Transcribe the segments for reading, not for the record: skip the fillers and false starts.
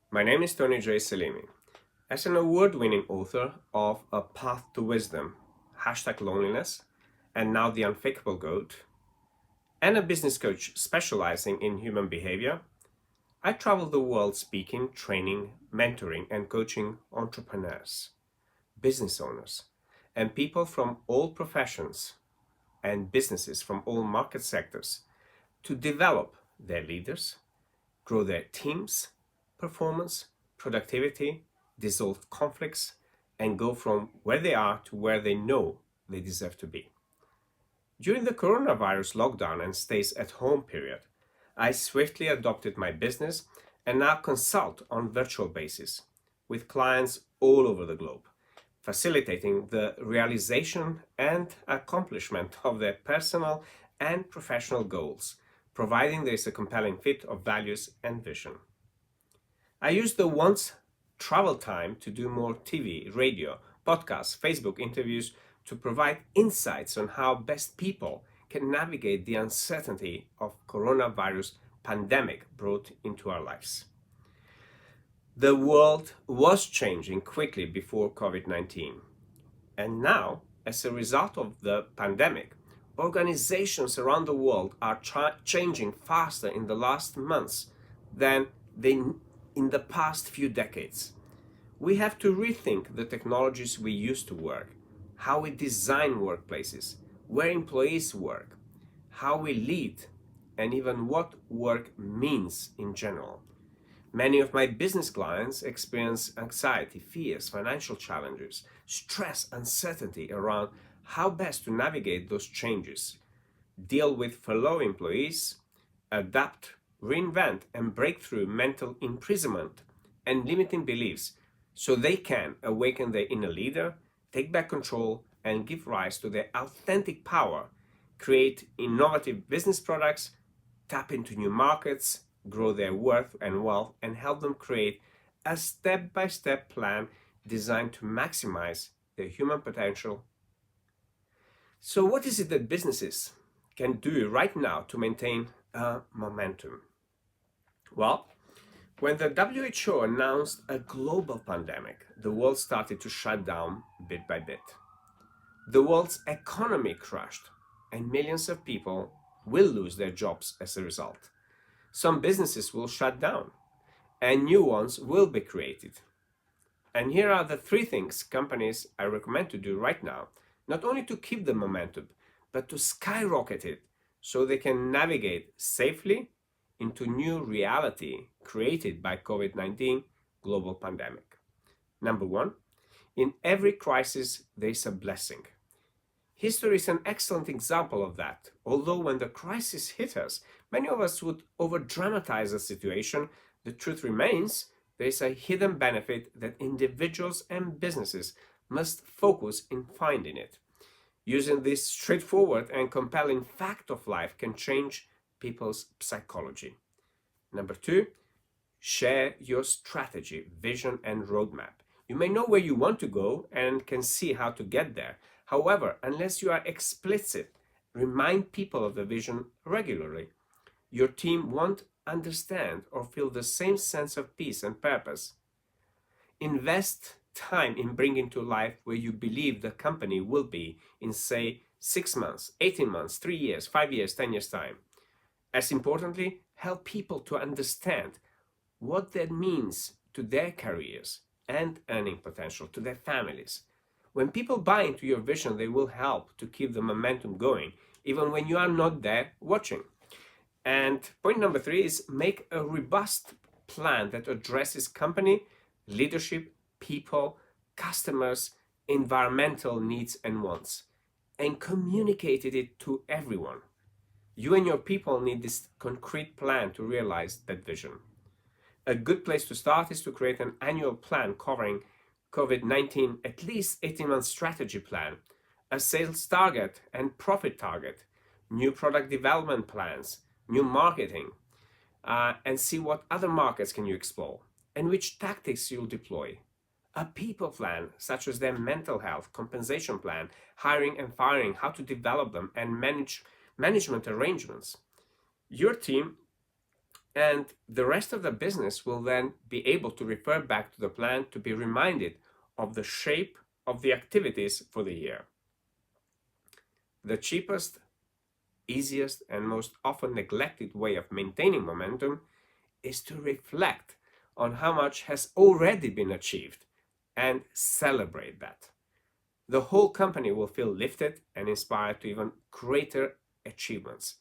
My name is Tony J. Selimi. As an award-winning author of A Path to Wisdom, #Loneliness, and now The Unfakeable Goat, and a business coach specializing in human behavior, I travel the world speaking, training, mentoring, and coaching entrepreneurs, business owners, and people from all professions and businesses from all market sectors to develop their leaders, grow their teams, performance, productivity, dissolve conflicts, and go from where they are to where they know they deserve to be. During the coronavirus lockdown and stays at home period, I swiftly adopted my business and now consult on virtual basis with clients all over the globe, facilitating the realization and accomplishment of their personal and professional goals, providing there is a compelling fit of values and vision. I use the once travel time to do more TV, radio, podcasts, Facebook interviews to provide insights on how best people can navigate the uncertainty of coronavirus pandemic brought into our lives. The world was changing quickly before COVID-19, and now, as a result of the pandemic, organizations around the world are changing faster in the last months than they in the past few decades. We have to rethink the technologies we use to work, how we design workplaces, where employees work, how we lead, and even what work means in general. Many of my business clients experience anxiety, fears, financial challenges, stress, uncertainty around how best to navigate those changes, deal with furlough employees, adapt, reinvent, and break through mental imprisonment and limiting beliefs so they can awaken their inner leader, take back control, and give rise to their authentic power, create innovative business products, tap into new markets, grow their worth and wealth, and help them create a step-by-step plan designed to maximize their human potential. So what is it that businesses can do right now to maintain momentum? Well, when the WHO announced a global pandemic, the world started to shut down bit by bit. The world's economy crashed, and millions of people will lose their jobs as a result. Some businesses will shut down, and new ones will be created. And here are the three things companies I recommend to do right now, not only to keep the momentum, but to skyrocket it so they can navigate safely into new reality created by COVID-19 global pandemic. Number one, in every crisis there is a blessing. History is an excellent example of that. Although when the crisis hit us, many of us would over-dramatize the situation, the truth remains there is a hidden benefit that individuals and businesses must focus in finding it. Using this straightforward and compelling fact of life can change people's psychology. Number two, share your strategy, vision, and roadmap. You may know where you want to go and can see how to get there. However, unless you are explicit, remind people of the vision regularly. Your team won't understand or feel the same sense of peace and purpose. Invest time in bringing to life where you believe the company will be in, say, 6 months, 18 months, 3 years, 5 years, 10 years' time. As importantly, help people to understand what that means to their careers and earning potential, to their families. When people buy into your vision, they will help to keep the momentum going, even when you are not there watching. And point number three is make a robust plan that addresses company, leadership, people, customers, environmental needs and wants, and communicated it to everyone. You and your people need this concrete plan to realize that vision. A good place to start is to create an annual plan covering COVID-19, at least 18-month strategy plan, a sales target and profit target, new product development plans, new marketing, and see what other markets can you explore and which tactics you'll deploy. A people plan, such as their mental health, compensation plan, hiring and firing, how to develop them, and management arrangements. Your team And the rest of the business will then be able to refer back to the plan to be reminded of the shape of the activities for the year. The cheapest, easiest, and most often neglected way of maintaining momentum is to reflect on how much has already been achieved and celebrate that. The whole company will feel lifted and inspired to even greater achievements.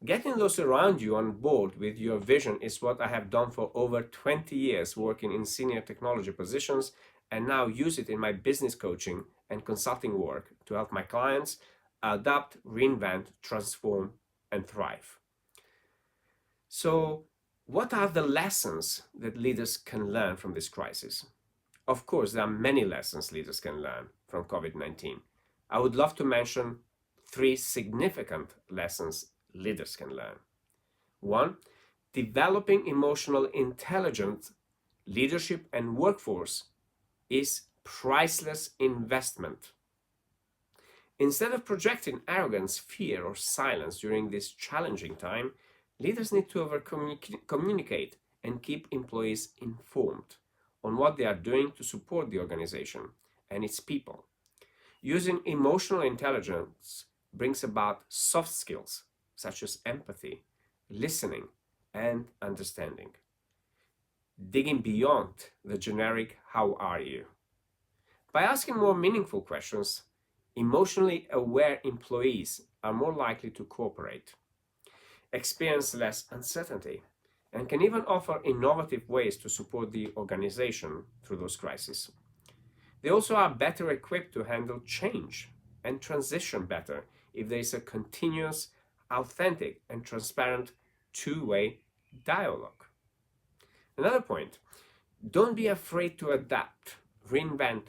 Getting those around you on board with your vision is what I have done for over 20 years working in senior technology positions, and now use it in my business coaching and consulting work to help my clients adapt, reinvent, transform, and thrive. So, what are the lessons that leaders can learn from this crisis? Of course, there are many lessons leaders can learn from COVID-19. I would love to mention 3 significant lessons leaders can learn. 1. Developing emotional intelligence, leadership, and workforce is priceless investment. Instead of projecting arrogance, fear, or silence during this challenging time, leaders need to communicate and keep employees informed on what they are doing to support the organization and its people. Using emotional intelligence brings about soft skills such as empathy, listening, and understanding. Digging beyond the generic "how are you?" By asking more meaningful questions, emotionally aware employees are more likely to cooperate, experience less uncertainty, and can even offer innovative ways to support the organization through those crises. They also are better equipped to handle change and transition better if there is a continuous, authentic, and transparent two-way dialogue. Another point, don't be afraid to adapt, reinvent,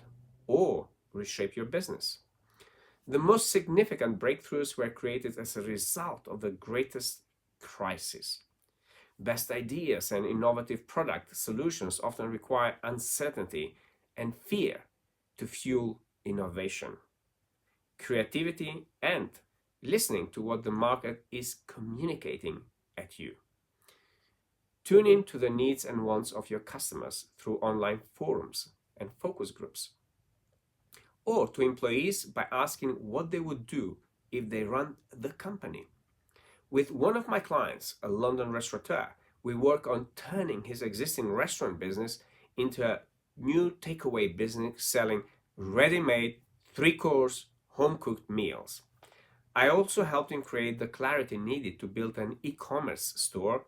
or reshape your business. The most significant breakthroughs were created as a result of the greatest crisis. Best ideas and innovative product solutions often require uncertainty and fear to fuel innovation, creativity, and listening to what the market is communicating at you. Tune in to the needs and wants of your customers through online forums and focus groups, or to employees by asking what they would do if they run the company. With one of my clients, a London restaurateur, we work on turning his existing restaurant business into a new takeaway business selling ready-made, 3-course, home-cooked meals. I also helped him create the clarity needed to build an e-commerce store.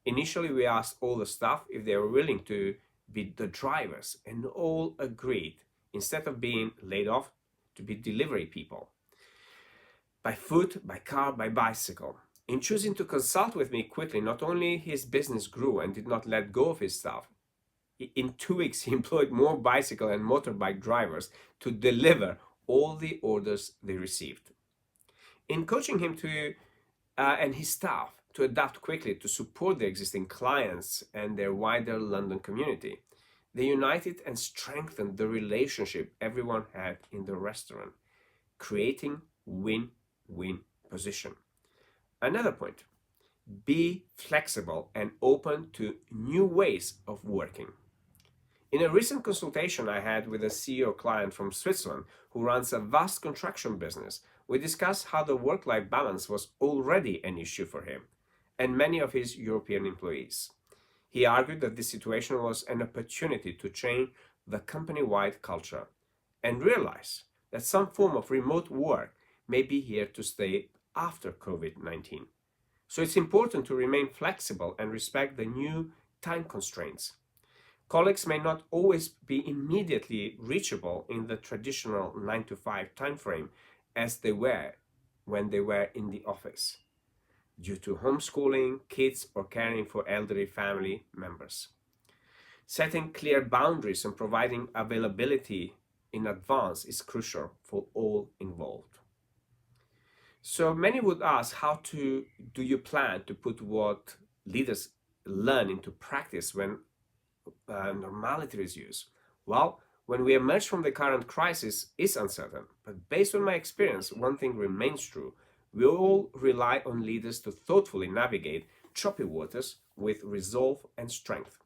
Initially, we asked all the staff if they were willing to be the drivers, and all agreed, instead of being laid off, to be delivery people. By foot, by car, by bicycle. In choosing to consult with me quickly, not only his business grew and did not let go of his staff, in 2 weeks he employed more bicycle and motorbike drivers to deliver all the orders they received. In coaching him and his staff to adapt quickly to support their existing clients and their wider London community, they united and strengthened the relationship everyone had in the restaurant, creating win-win position. Another point, be flexible and open to new ways of working. In a recent consultation I had with a CEO client from Switzerland who runs a vast construction business, we discussed how the work-life balance was already an issue for him and many of his European employees. He argued that this situation was an opportunity to change the company-wide culture and realize that some form of remote work may be here to stay after COVID-19. So it's important to remain flexible and respect the new time constraints. Colleagues may not always be immediately reachable in the traditional 9-to-5 timeframe as they were when they were in the office, due to homeschooling, kids, or caring for elderly family members. Setting clear boundaries and providing availability in advance is crucial for all involved. So many would ask, how do you plan to put what leaders learn into practice when normality resumes? Well, when we emerge from the current crisis is uncertain, but based on my experience, one thing remains true. We all rely on leaders to thoughtfully navigate choppy waters with resolve and strength.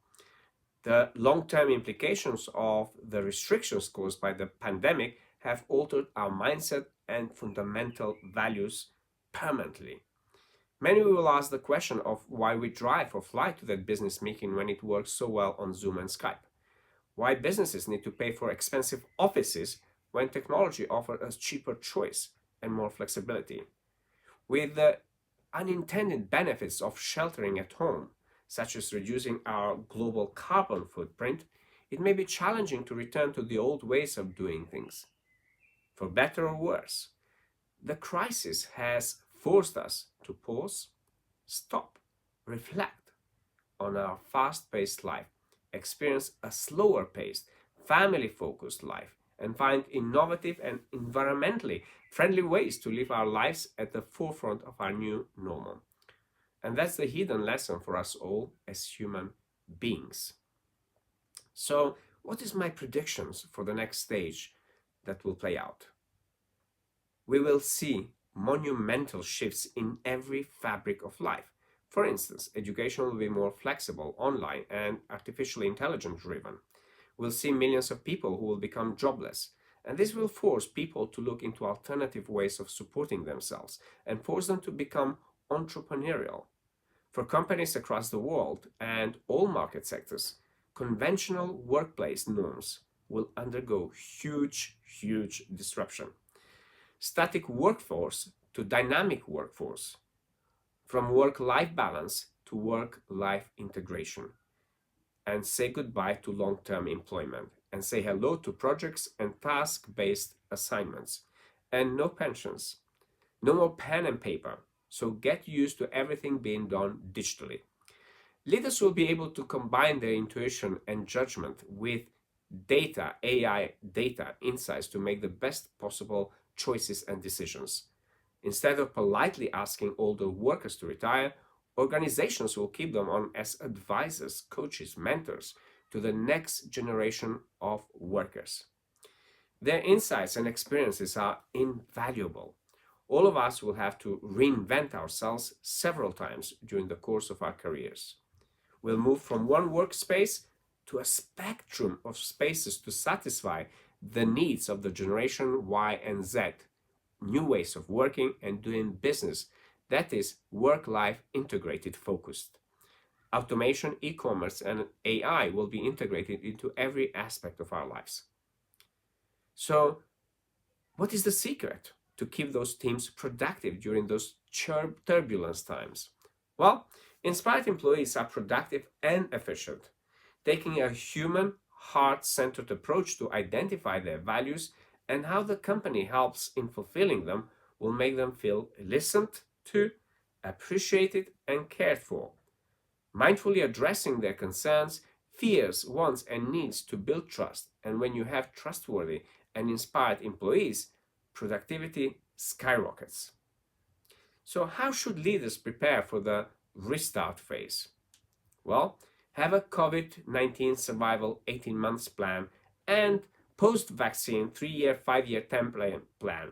The long-term implications of the restrictions caused by the pandemic have altered our mindset and fundamental values permanently. Many will ask the question of why we drive or fly to that business meeting when it works so well on Zoom and Skype. Why businesses need to pay for expensive offices when technology offers us cheaper choice and more flexibility. With the unintended benefits of sheltering at home, such as reducing our global carbon footprint, it may be challenging to return to the old ways of doing things. For better or worse, the crisis has forced us to pause, stop, reflect on our fast paced life, experience a slower paced, family focused life, and find innovative and environmentally friendly ways to live our lives at the forefront of our new normal. And that's the hidden lesson for us all as human beings. So, what is my predictions for the next stage that will play out? We will see monumental shifts in every fabric of life. For instance, education will be more flexible, online, and artificially intelligence driven. We'll see millions of people who will become jobless, and this will force people to look into alternative ways of supporting themselves and force them to become entrepreneurial. For companies across the world and all market sectors, conventional workplace norms will undergo huge disruption. Static workforce to dynamic workforce, from work-life balance to work-life integration, and say goodbye to long-term employment, and say hello to projects and task-based assignments, and no pensions, no more pen and paper, so get used to everything being done digitally. Leaders will be able to combine their intuition and judgment with data, AI data insights to make the best possible choices and decisions. Instead of politely asking older workers to retire, organizations will keep them on as advisors, coaches, mentors to the next generation of workers. Their insights and experiences are invaluable. All of us will have to reinvent ourselves several times during the course of our careers. We'll move from one workspace to a spectrum of spaces to satisfy the needs of the generation Y and Z, new ways of working and doing business that is work-life integrated focused. Automation, e-commerce, and AI will be integrated into every aspect of our lives. So, what is the secret to keep those teams productive during those turbulence times? Well, inspired employees are productive and efficient. Taking a human, heart-centered approach to identify their values and how the company helps in fulfilling them will make them feel listened to, appreciated, and cared for. Mindfully addressing their concerns, fears, wants, and needs to build trust. And when you have trustworthy and inspired employees, productivity skyrockets. So, how should leaders prepare for the restart phase? Well, have a COVID-19 survival 18 months plan and post-vaccine 3-year, 5-year template plan.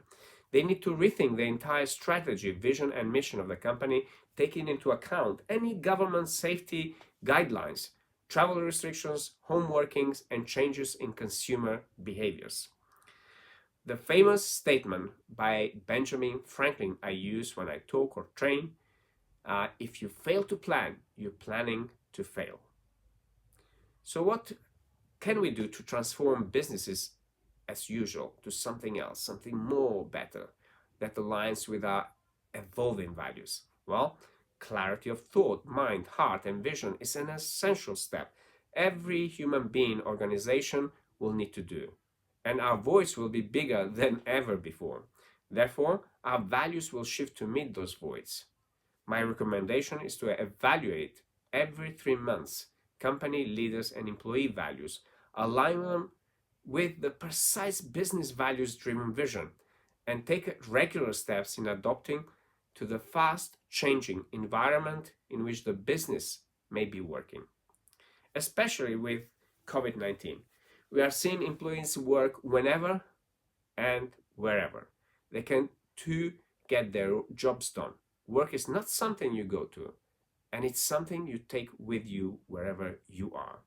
They need to rethink the entire strategy, vision, and mission of the company, taking into account any government safety guidelines, travel restrictions, home workings, and changes in consumer behaviors. The famous statement by Benjamin Franklin I use when I talk or train, if you fail to plan, you're planning to fail. So what can we do to transform businesses as usual to something else, something more better that aligns with our evolving values? Well, clarity of thought, mind, heart, and vision is an essential step every human being organization will need to do. And our voice will be bigger than ever before. Therefore, our values will shift to meet those voids. My recommendation is to evaluate every 3 months company leaders and employee values, align them with the precise business values driven vision, and take regular steps in adopting to the fast changing environment in which the business may be working. Especially with COVID-19, we are seeing employees work whenever and wherever they can to get their jobs done. Work is not something you go to, and it's something you take with you wherever you are.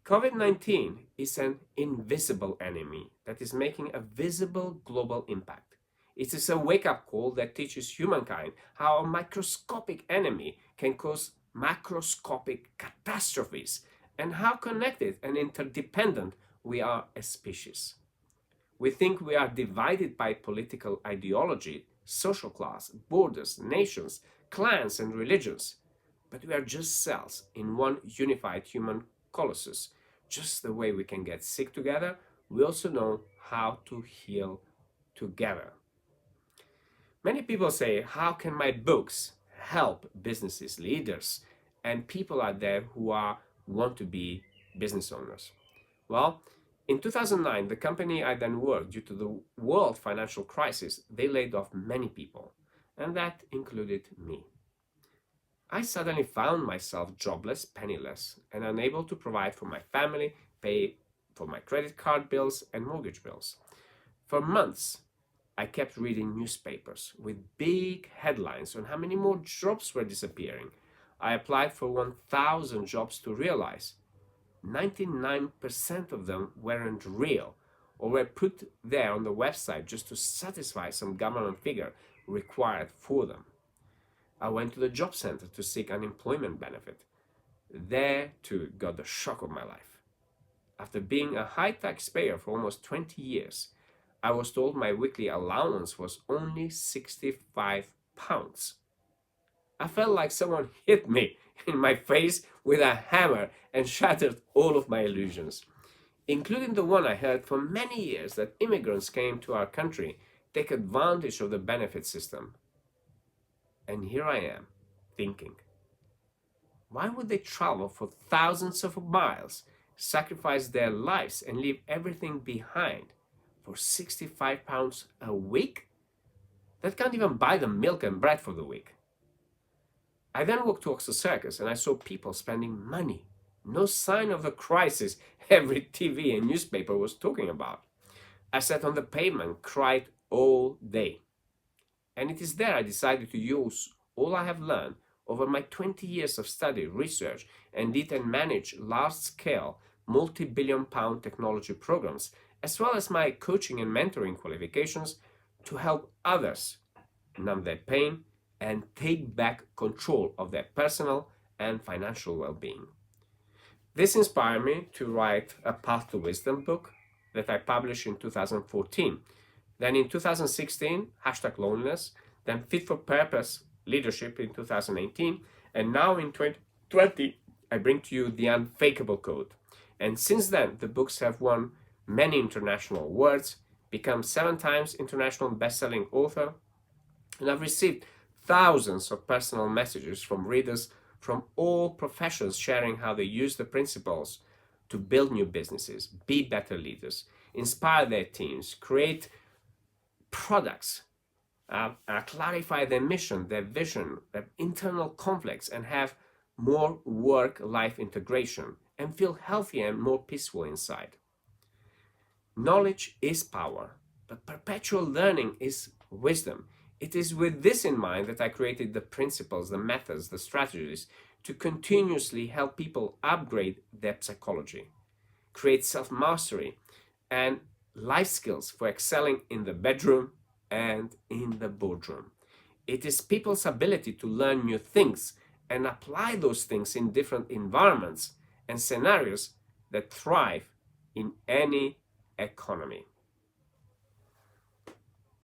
COVID-19 is an invisible enemy that is making a visible global impact. It is a wake-up call that teaches humankind how a microscopic enemy can cause macroscopic catastrophes and how connected and interdependent we are as species. We think we are divided by political ideology, social class, borders, nations, clans, and religions, but we are just cells in one unified human colossus. Just the way we can get sick together, we also know how to heal together. Many people say, how can my books help businesses, leaders, and people out there who want to be business owners? Well, in 2009, the company I then worked, due to the world financial crisis, they laid off many people, and that included me. I suddenly found myself jobless, penniless, and unable to provide for my family, pay for my credit card bills and mortgage bills. For months, I kept reading newspapers with big headlines on how many more jobs were disappearing. I applied for 1,000 jobs to realize 99% of them weren't real or were put there on the website just to satisfy some government figure required for them. I went to the job center to seek unemployment benefit. There, too, got the shock of my life. After being a high taxpayer for almost 20 years, I was told my weekly allowance was only £65. I felt like someone hit me in my face with a hammer and shattered all of my illusions, including the one I heard for many years that immigrants came to our country, take advantage of the benefit system. And here I am, thinking, why would they travel for thousands of miles, sacrifice their lives, and leave everything behind for £65 a week? That can't even buy them milk and bread for the week. I then walked towards the circus and I saw people spending money. No sign of the crisis every TV and newspaper was talking about. I sat on the pavement, cried all day. And it is there I decided to use all I have learned over my 20 years of study, research, and lead and manage large-scale, multi-billion-pound technology programs, as well as my coaching and mentoring qualifications to help others numb their pain and take back control of their personal and financial well-being. This inspired me to write a Path to Wisdom book that I published in 2014. Then in 2016, #loneliness, then Fit for Purpose Leadership in 2018, and now in 2020, I bring to you the Unfakeable Code. And since then, the books have won many international awards, become 7 times international best-selling author, and I've received thousands of personal messages from readers from all professions sharing how they use the principles to build new businesses, be better leaders, inspire their teams, create products, clarify their mission, their vision, their internal conflicts, and have more work-life integration and feel healthier and more peaceful inside. Knowledge is power, but perpetual learning is wisdom. It is with this in mind that I created the principles, the methods, the strategies to continuously help people upgrade their psychology, create self-mastery, and life skills for excelling in the bedroom and in the boardroom. It is people's ability to learn new things and apply those things in different environments and scenarios that thrive in any economy.